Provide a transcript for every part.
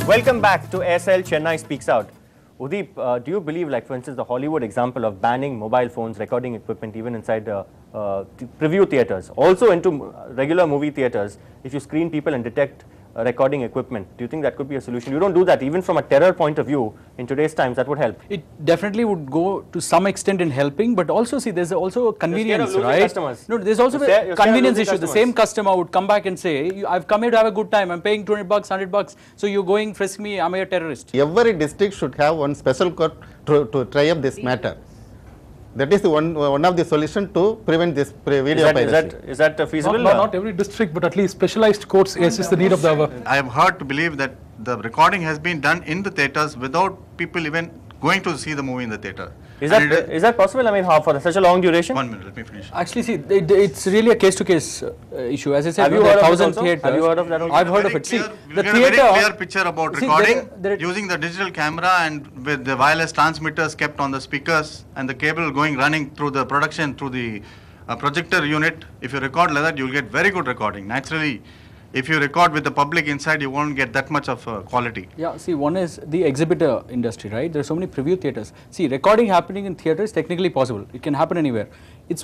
Welcome back to ASL Chennai Speaks Out. Udeep, do you believe, like for instance, the Hollywood example of banning mobile phones, recording equipment even inside preview theatres, also into regular movie theatres, if you screen people and detect recording equipment, do you think that could be a solution? You don't do that even from a terror point of view. In today's times, that would help. It definitely would go to some extent in helping, but also see there's also a convenience, right? Customers. No, there's also a convenience issue. The same customer would come back and say, I've come here to have a good time, I'm paying $200, $100, so you're going frisk me, am I a terrorist? Every district should have one special court to try up this matter. That is the one of the solution to prevent this video piracy. Is that feasible? Not every district, but at least specialized courts assess the need of the hour. I have heard to believe that the recording has been done in the theatres without people even going to see the movie in the theatre. Is that possible? I mean, how for such a long duration? 1 minute, let me finish. Actually, see, it's really a case-to-case issue. As I said, have you heard of it theaters. Have you heard of that also? I've heard of it. See, the theater, a very clear picture about recording using the digital camera and with the wireless transmitters kept on the speakers and the cable running through the production through the projector unit. If you record like that, you'll get very good recording. Naturally, if you record with the public inside, you won't get that much of quality. Yeah, see, one is the exhibitor industry, right? There are so many preview theaters. See, recording happening in theater is technically possible. It can happen anywhere.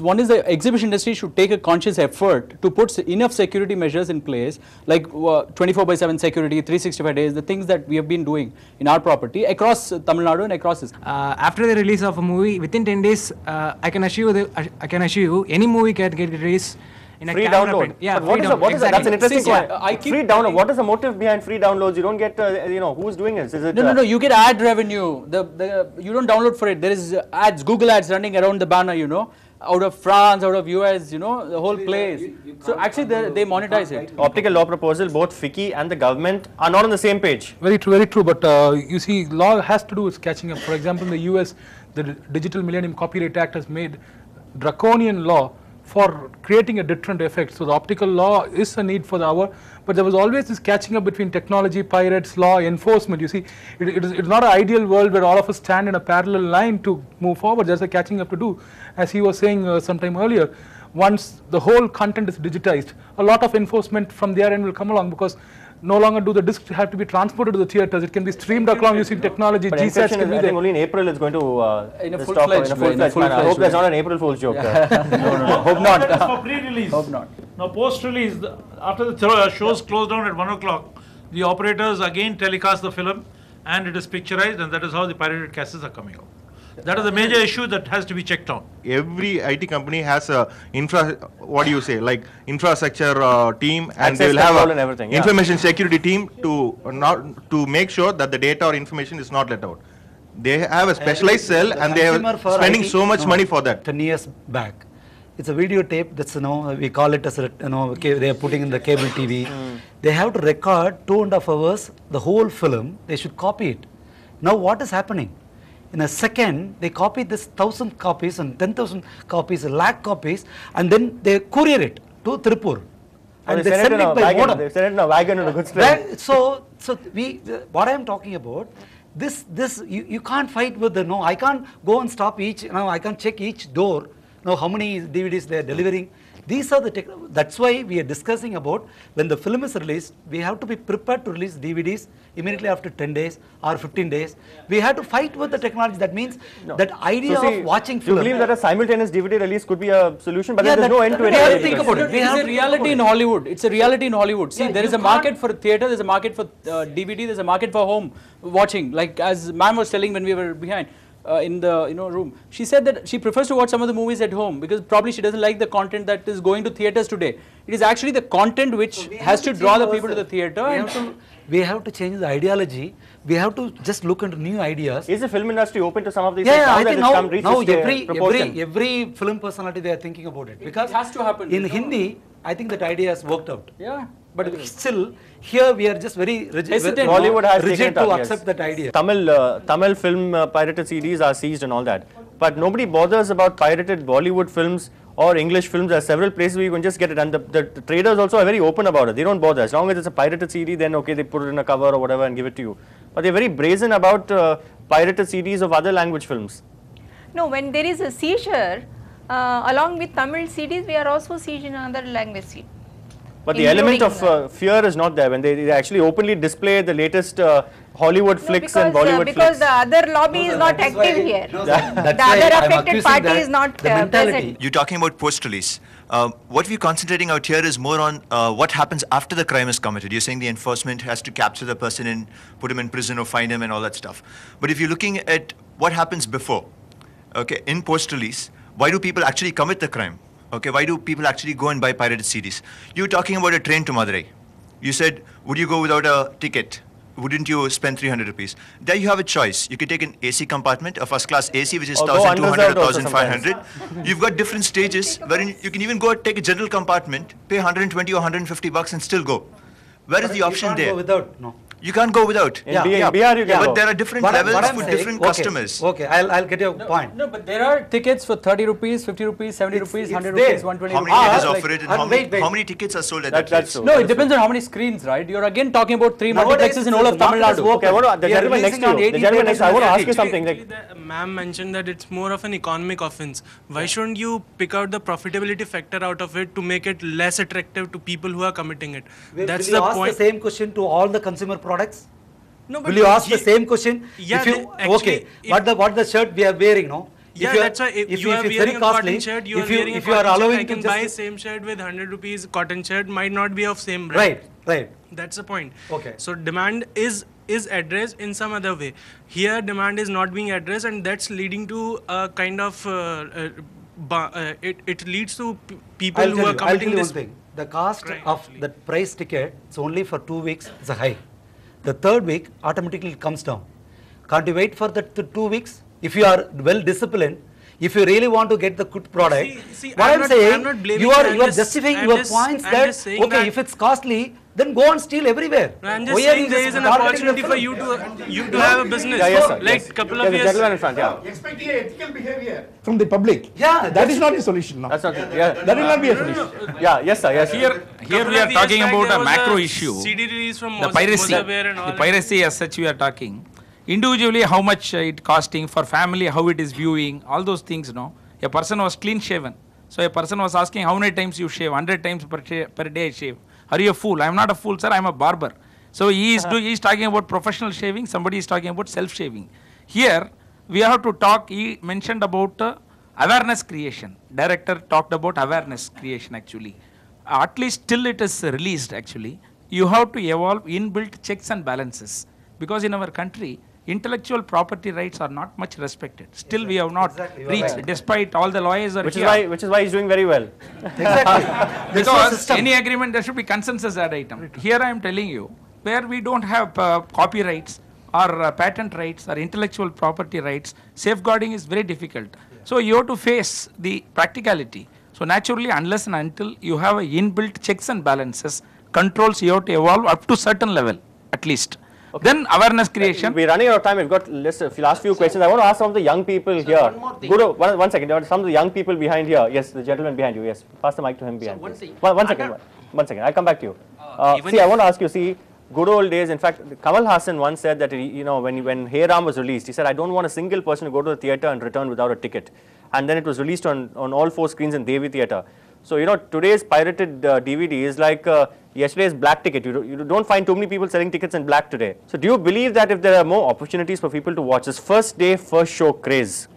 One is the exhibition industry should take a conscious effort to put enough security measures in place, like 24/7 security, 365 days, the things that we have been doing in our property across Tamil Nadu and across this. After the release of a movie, within 10 days, I can assure you, any movie can get released. Free download. Yeah, but what is that? That's an interesting point. Free download. What is the motive behind free downloads? You don't get, who's doing this? Is it? No. You get ad revenue. You don't download for it. There is ads, Google ads running around the banner. Out of France, out of US. The whole place. So actually, they monetize it. Optical law proposal. Both FICCI and the government are not on the same page. Very true, very true. But you see, law has to do with catching up. For example, in the US, the Digital Millennium Copyright Act has made draconian law for creating a deterrent effect. So the optical law is a need for the hour, but there was always this catching up between technology, pirates, law, enforcement. You see, it's not an ideal world where all of us stand in a parallel line to move forward. There's a catching up to do. As he was saying sometime earlier, once the whole content is digitized, a lot of enforcement from their end will come along, because no longer do the discs have to be transported to the theaters. It can be streamed along using technology. But GSATs can be there. Only in April it's going to in a full-fledged manner. I hope that's not an April Fool's joke. No. Hope not. That is for pre-release. Hope not. Now post-release, after the shows close down at 1 o'clock, the operators again telecast the film and it is picturized, and that is how the pirated cassettes are coming out. That is the major issue that has to be checked on. Every IT company has a infrastructure team, and they will have an information security team to make sure that the data or information is not let out. They have a specialized cell, and they are spending so much money for that. 10 years back, it's a videotape. That's we call it as they are putting in the cable TV. They have to record 2.5 hours the whole film. They should copy it. Now what is happening? In a second, they copy this 1,000 copies and 10,000 copies, 1,00,000 copies, and then they courier it to Tripur. And they send it by water. They send it in a wagon in a good strength. So what I am talking about, you can't fight with I can't go and stop I can't check each door, how many DVDs they are delivering. These are that's why we are discussing about when the film is released, we have to be prepared to release DVDs immediately after 10 days or 15 days. We have to fight with the technology. That means that idea of watching film. You believe that a simultaneous DVD release could be a solution, but there is no end to it. Think about it. It's a reality in Hollywood. It's a reality in Hollywood. See, there is a market for theater, there's a market for DVD, there's a market for home watching. Like as ma'am was telling when we were behind. In the room, she said that she prefers to watch some of the movies at home because probably she doesn't like the content that is going to theaters today. It is actually the content which has to draw the people to the theater. We have to change the ideology. We have to just look into new ideas. Is the film industry open to some of these? Yeah, I think now every film personality they are thinking about it, because it has to happen. In Hindi, I think that idea has worked out. Yeah. But still, here we are just very rigid. Hollywood has rigid to accept that idea. Tamil film pirated CDs are seized and all that. But nobody bothers about pirated Bollywood films or English films. There are several places where you can just get it. And the traders also are very open about it. They don't bother. As long as it's a pirated CD, then okay, they put it in a cover or whatever and give it to you. But they're very brazen about pirated CDs of other language films. No, when there is a seizure, along with Tamil CDs, we are also seized in another language. But the element of fear is not there when they actually openly display the latest Hollywood flicks and Bollywood flicks. Because the other lobby is not active here. The other affected party is not present. You're talking about post-release. What we're concentrating out here is more on what happens after the crime is committed. You're saying the enforcement has to capture the person and put him in prison or find him and all that stuff. But if you're looking at what happens before, okay, in post-release, why do people actually commit the crime? Okay, why do people actually go and buy pirated CDs? You're talking about a train to Madurai. You said, would you go without a ticket? Wouldn't you spend 300 rupees? There you have a choice. You can take an AC compartment, a first class AC, which is 1,200 or 1,500. You've got different stages wherein you can even go take a general compartment, pay 120 or 150 bucks and still go. Where is the option there? Go without, no. You can't go without. In Bihar you can go. But there are different levels for different customers. Okay, I'll get your point. No, but there are tickets for 30 rupees, 50 rupees, 70 rupees, 100 rupees, 120 How rupees. many tickets offered and how many tickets are sold at that place? No, it depends on how many screens, right? You're again talking about 3 multiplexes in all of Tamil Nadu. Okay, the gentleman next to you. The gentleman next, I want to ask you something. Ma'am mentioned that it's more of an economic offense. Why shouldn't you pick out the profitability factor out of it to make it less attractive to people who are committing it? That's the point. Will you ask the same question to all the consumer products? No, but will you ask the same question? Yeah, if you, okay. What the shirt we are wearing, no? Yeah, that's why if you are wearing a cotton shirt, you are wearing a cotton shirt, I can buy same shirt with 100 rupees. Cotton shirt might not be of same brand. Right. That's the point. Okay. So demand is addressed in some other way. Here demand is not being addressed, and that's leading to a kind of it leads to people who are committing this. One thing. The cost of the price ticket, it's only for 2 weeks, it's a high. The third week automatically it comes down. Can't you wait for the 2 weeks? If you are well disciplined, if you really want to get the good product, what I'm saying, you are justifying your points that, okay, if it's costly, then go and steal everywhere. I'm just saying there is an opportunity for you to have a business. Like couple of years. Expecting ethical behavior from the public. Yeah, that is not a solution now. That's not. Yeah, that will not be a solution. Yeah, yes, sir. Yes. Here we are talking about a macro issue. CD release from the piracy as such we are talking. Individually, how much it costing for family, how it is viewing, all those things. No, a person was clean shaven, so a person was asking how many times you shave. 100 times per day I shave. Are you a fool? I am not a fool, sir. I am a barber. So he is talking about professional shaving. Somebody is talking about self shaving. Here we have to talk. He mentioned about awareness creation. Director talked about awareness creation. Actually, at least till it is released. Actually, you have to evolve inbuilt checks and balances, because in our country, intellectual property rights are not much respected. Still, we have not reached, despite all the lawyers are here. Which is why he's doing very well. Exactly. Because any agreement, there should be consensus ad item. Here I am telling you, where we don't have copyrights or patent rights or intellectual property rights, safeguarding is very difficult. So you have to face the practicality. So naturally, unless and until you have a inbuilt checks and balances, controls you have to evolve up to certain level, at least. Okay. Then awareness creation. We're running out of time. We've got last few questions. I want to ask some of the young people here. Guru, one second. Some of the young people behind here. Yes, the gentleman behind you. Yes, pass the mic to him behind. So one second. I'll come back to you. See, I want to ask you. See, good old days. In fact, Kamal Hassan once said that when Hey Ram was released, he said, I don't want a single person to go to the theatre and return without a ticket. And then it was released on all 4 screens in Devi Theatre. So today's pirated DVD is like yesterday's black ticket. You don't find too many people selling tickets in black today. So do you believe that if there are more opportunities for people to watch this first day, first show craze,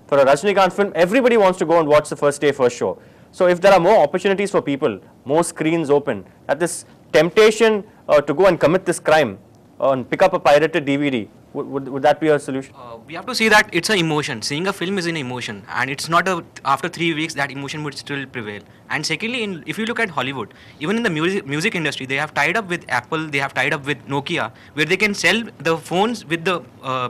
for a Rajinikanth film, everybody wants to go and watch the first day, first show. So if there are more opportunities for people, more screens open, that this temptation to go and commit this crime and pick up a pirated DVD, would that be a solution? We have to see that it's an emotion. Seeing a film is an emotion, and it's not after 3 weeks that emotion would still prevail. And secondly, if you look at Hollywood, even in the music industry, they have tied up with Apple, they have tied up with Nokia, where they can sell the phones with the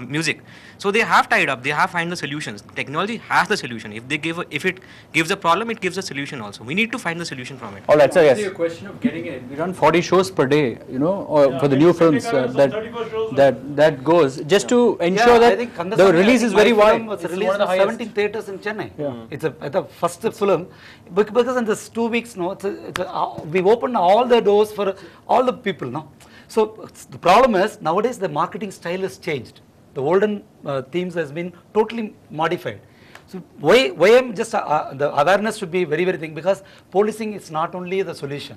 music. So they have tied up, they have found the solutions. Technology has the solution. If it gives a problem, it gives a solution also. We need to find the solution from it. All right, so yes. It's a question of getting it. We run 40 shows per day, for the new films that goes, just to ensure that the release is very wide. It's released in 17 theatres in Chennai. Yeah. It's the first film, because in this 2 weeks, we've opened all the doors for all the people. So the problem is, nowadays the marketing style has changed. The olden themes has been totally modified. So why I'm just the awareness should be very, very thing, because policing is not only the solution.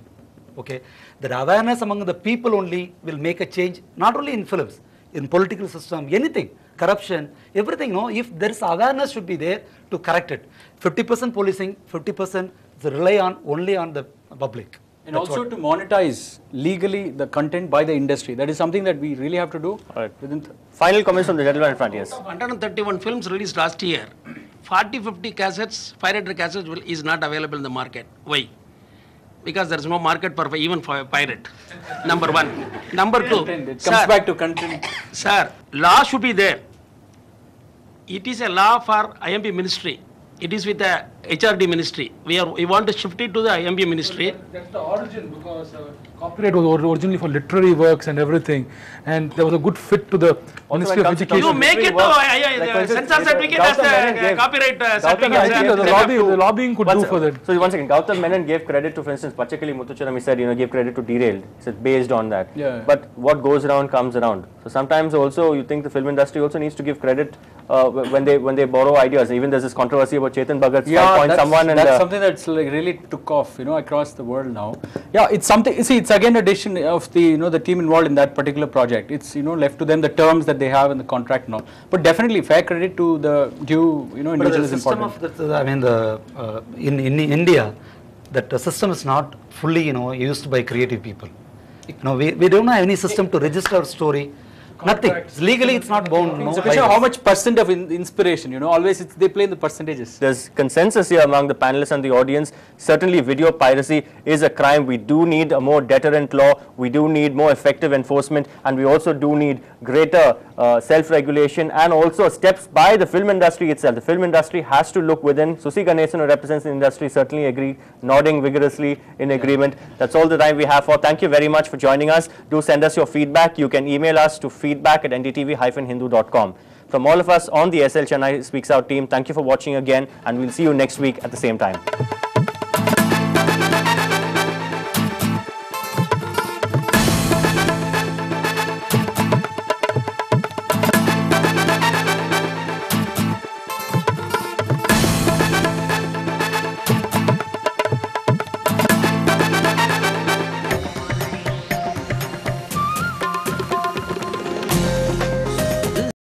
Okay, that awareness among the people only will make a change, not only in films, in political system, anything, corruption, everything. No, if there is awareness should be there to correct it. 50% policing, 50% rely on only on the public. And that's also to monetize legally the content by the industry. That is something that we really have to do. All right. Final comments from the gentleman in front, yes. 131 films released last year. 40-50 cassettes, pirated cassettes is not available in the market. Why? Because there is no market for even for a pirate. Number one. Number two. It comes back to content. Sir, law should be there. It is a law for IMP ministry. It is with the HRD ministry. We want to shift it to the IMP ministry. That's the origin, because copyright was originally for literary works and everything, and there was a good fit to the Ministry of Education. You make it censor certificate as the copyright certificate. The lobbying could do for that. So 1 second, Gautam Menon gave credit to, for instance, particularly Muthucharam, he said, gave credit to Derailed. He said based on that. Yeah. But what goes around comes around. So sometimes also you think the film industry also needs to give credit when they borrow ideas. Even there's this controversy about Chetan Bhagat's 5 point someone. That's something that's like really took off, across the world now. Yeah, it's something. See, it's again a decision of the the team involved in that particular project. It's left to them the terms that they have in the contract and all. But definitely fair credit to the due individual is important. In India, that the system is not fully used by creative people. We don't have any system to register our story. Nothing. Legally, it's not bound. It's a question of how much percent of inspiration, always they play in the percentages. There's consensus here among the panelists and the audience. Certainly, video piracy is a crime. We do need a more deterrent law. We do need more effective enforcement. And we also do need greater self-regulation and also steps by the film industry itself. The film industry has to look within. Susi Ganesan, who represents the industry, certainly agree, nodding vigorously in agreement. That's all the time we have for. Thank you very much for joining us. Do send us your feedback. You can email us to feedback@ndtv-hindu.com. From all of us on the SL Chennai Speaks Out team, thank you for watching again, and we'll see you next week at the same time.